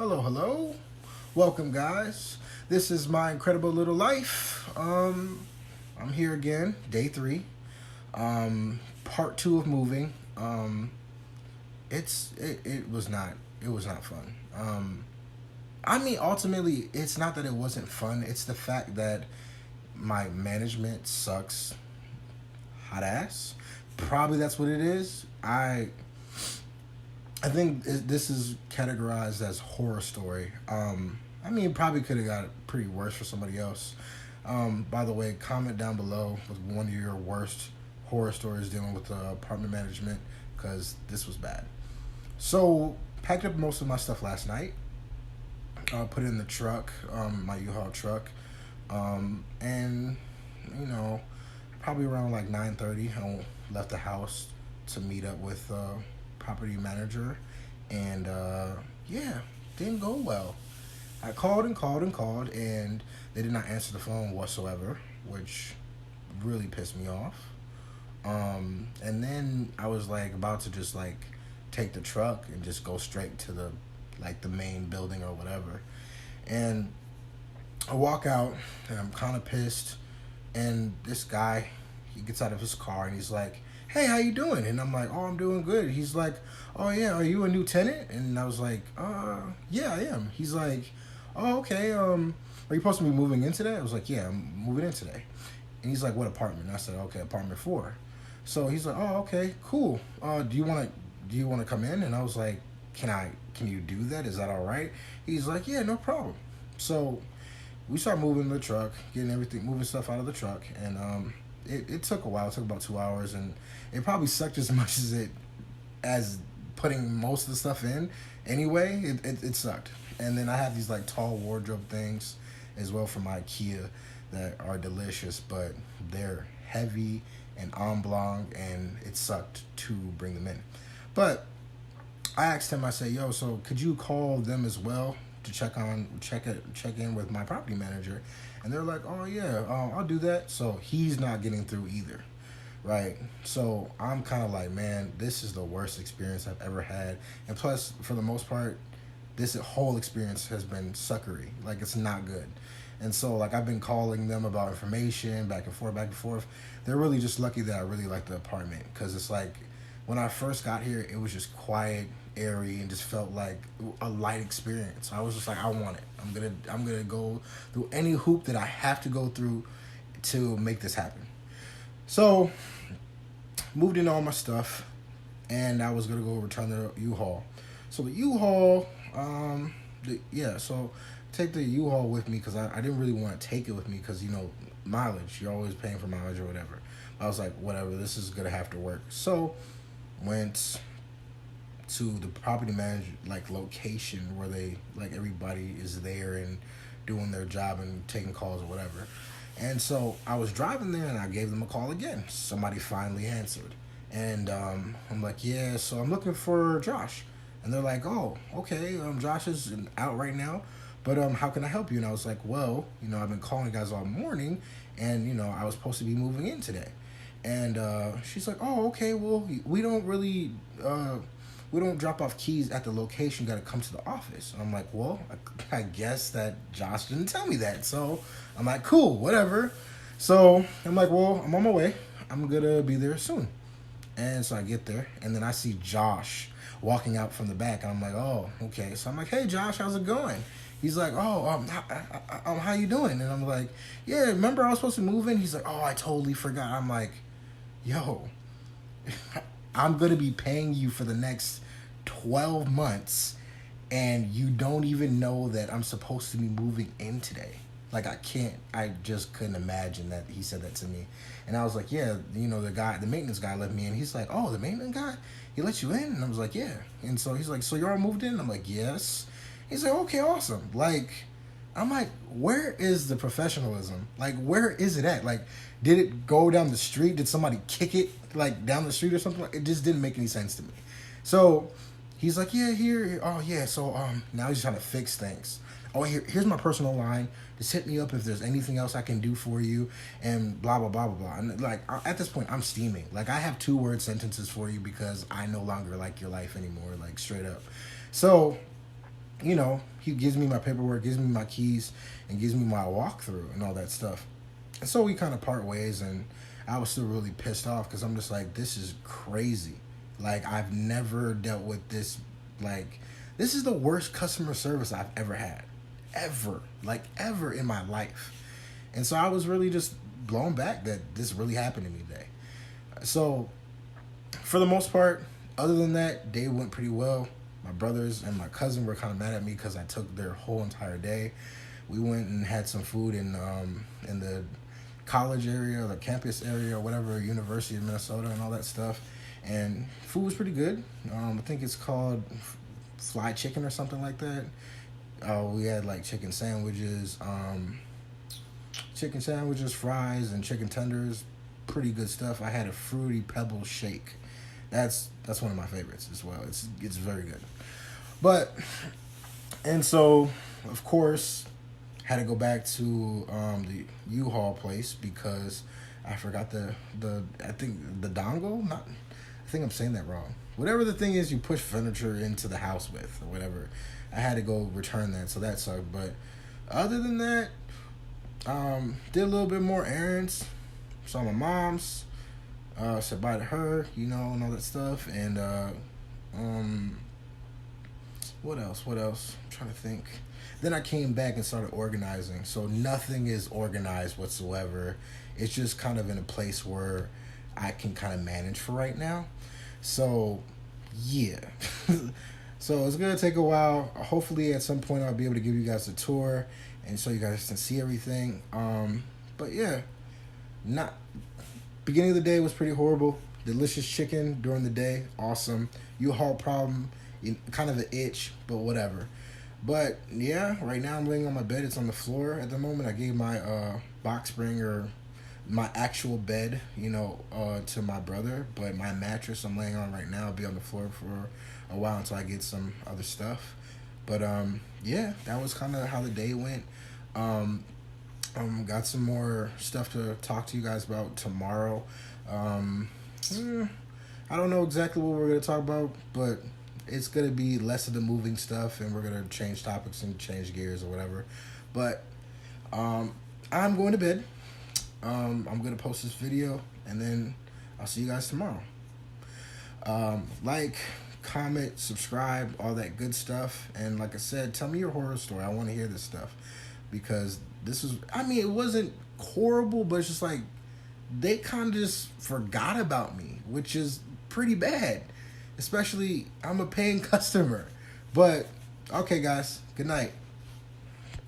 Hello, hello. Welcome, guys. This is my incredible little life. I'm here again, day 3. Part 2 of moving. It was not fun. I mean, ultimately, it's not that it wasn't fun. It's the fact that my management sucks hot ass. Probably that's what it is. I think this is categorized as horror story. I mean, probably could have got pretty worse for somebody else. By the way, comment down below with one of your worst horror stories dealing with apartment management, because this was bad. So, packed up most of my stuff last night. Put it in the truck, my U-Haul truck, and probably around like 9:30, I left the house to meet up with property manager, and yeah, didn't go well. I called and called and called, and they did not answer the phone whatsoever, which really pissed me off. And then I was like about to just like take the truck and just go straight to the main building or whatever. And I walk out and I'm kind of pissed, and this guy, he gets out of his car and he's like, "Hey, how you doing?" And I'm like, "Oh, I'm doing good." He's like, "Oh yeah, are you a new tenant?" And I was like, yeah, I am." He's like, "Oh, okay, are you supposed to be moving in today?" I was like, "Yeah, I'm moving in today." And he's like, "What apartment?" And I said, "Okay, apartment 4. So he's like, "Oh, okay, cool. Do you want to come in?" And I was like, Can you do that? Is that all right?" He's like, "Yeah, no problem." So we start moving the truck, moving stuff out of the truck, and it took a while. It took about 2 hours, and it probably sucked as much as putting most of the stuff in. Anyway, it sucked. And then I have these like tall wardrobe things as well from IKEA that are delicious, but they're heavy and en blanc, and it sucked to bring them in. But I asked him, I said, "Yo, so could you call them as well to check in with my property manager?" And they're like, "Oh yeah, I'll do that." So he's not getting through either, right? So I'm kind of like, man, this is the worst experience I've ever had. And plus, for the most part, this whole experience has been suckery. Like, it's not good. And so, like, I've been calling them about information, back and forth, back and forth. They're really just lucky that I really like the apartment, because it's like, when I first got here, it was just quiet, airy, and just felt like a light experience. I was just like, I want it. I'm gonna go through any hoop that I have to go through to make this happen. So, moved in all my stuff, and I was gonna go return the U-Haul. So the U-Haul, so take the U-Haul with me, because I didn't really want to take it with me, because mileage. You're always paying for mileage or whatever. I was like, whatever, this is gonna have to work. So went to the property manager location where they everybody is there and doing their job and taking calls or whatever. And so I was driving there and I gave them a call again. Somebody finally answered. And I'm like, "Yeah, so I'm looking for Josh." And they're like, "Oh, okay, Josh is out right now, but how can I help you?" And I was like, "Well, I've been calling you guys all morning, and I was supposed to be moving in today." And she's like, "Oh, okay, well, we don't really we don't drop off keys at the location. You got to come to the office." And I'm like, "Well, I guess that Josh didn't tell me that." So I'm like, "Cool, whatever." So I'm like, "Well, I'm on my way. I'm gonna be there soon." And so I get there, and then I see Josh walking out from the back, and I'm like, "Oh, okay." So I'm like, "Hey, Josh, how's it going?" He's like, "Oh, how you doing?" And I'm like, "Yeah, remember I was supposed to move in?" He's like, "Oh, I totally forgot." I'm like, "Yo, I'm going to be paying you for the next 12 months, and you don't even know that I'm supposed to be moving in today." Like, I just couldn't imagine that he said that to me. And I was like, "Yeah, the maintenance guy let me in." He's like, "Oh, the maintenance guy? He let you in?" And I was like, "Yeah." And so he's like, "So you're all moved in?" I'm like, "Yes." He's like, "Okay, awesome." Like, I'm like, where is the professionalism? Like, where is it at? Like, did it go down the street? Did somebody kick it like down the street or something? It just didn't make any sense to me. So he's like, "Yeah, here. Oh yeah." So now he's trying to fix things. "Oh, here's my personal line. Just hit me up if there's anything else I can do for you," and blah blah blah blah blah. And like, at this point, I'm steaming. Like, I have 2-word sentences for you because I no longer like your life anymore. Like, straight up. So he gives me my paperwork, gives me my keys, and gives me my walkthrough and all that stuff. And so we kind of part ways, and I was still really pissed off because I'm just like, this is crazy. Like, I've never dealt with this. Like, this is the worst customer service I've ever had. Ever. Like, ever in my life. And so I was really just blown back that this really happened to me today. So, for the most part, other than that, day went pretty well. My brothers and my cousin were kind of mad at me because I took their whole entire day. We went and had some food in the college area, the campus area, or whatever, University of Minnesota and all that stuff. And food was pretty good. I think it's called fried chicken or something like that. We had like chicken sandwiches, fries, and chicken tenders. Pretty good stuff. I had a fruity pebble shake. That's one of my favorites as well. It's very good. But, and so, of course, had to go back to the U-Haul place because I forgot the dongle? I think I'm saying that wrong. Whatever the thing is you push furniture into the house with or whatever. I had to go return that, so that sucked. But other than that, did a little bit more errands. Saw my mom's. Said bye to her, and all that stuff. And what else? I'm trying to think. Then I came back and started organizing. So nothing is organized whatsoever. It's just kind of in a place where I can kind of manage for right now. So, yeah. So it's going to take a while. Hopefully at some point I'll be able to give you guys a tour and so you guys can see everything. But yeah, beginning of the day was pretty horrible. Delicious chicken during the day, awesome. U-Haul problem, kind of an itch, but whatever. But yeah, right now I'm laying on my bed. It's on the floor at the moment. I gave my box spring or my actual bed, to my brother. But my mattress I'm laying on right now will be on the floor for a while until I get some other stuff. But yeah, that was kind of how the day went. Got some more stuff to talk to you guys about tomorrow. I don't know exactly what we're going to talk about, but it's going to be less of the moving stuff, and we're going to change topics and change gears or whatever. But I'm going to bed. I'm going to post this video, and then I'll see you guys tomorrow. Like, comment, subscribe, all that good stuff. And like I said, tell me your horror story. I want to hear this stuff. Because it wasn't horrible, but it's just like, they kind of just forgot about me, which is pretty bad. Especially, I'm a paying customer. But, okay guys, good night.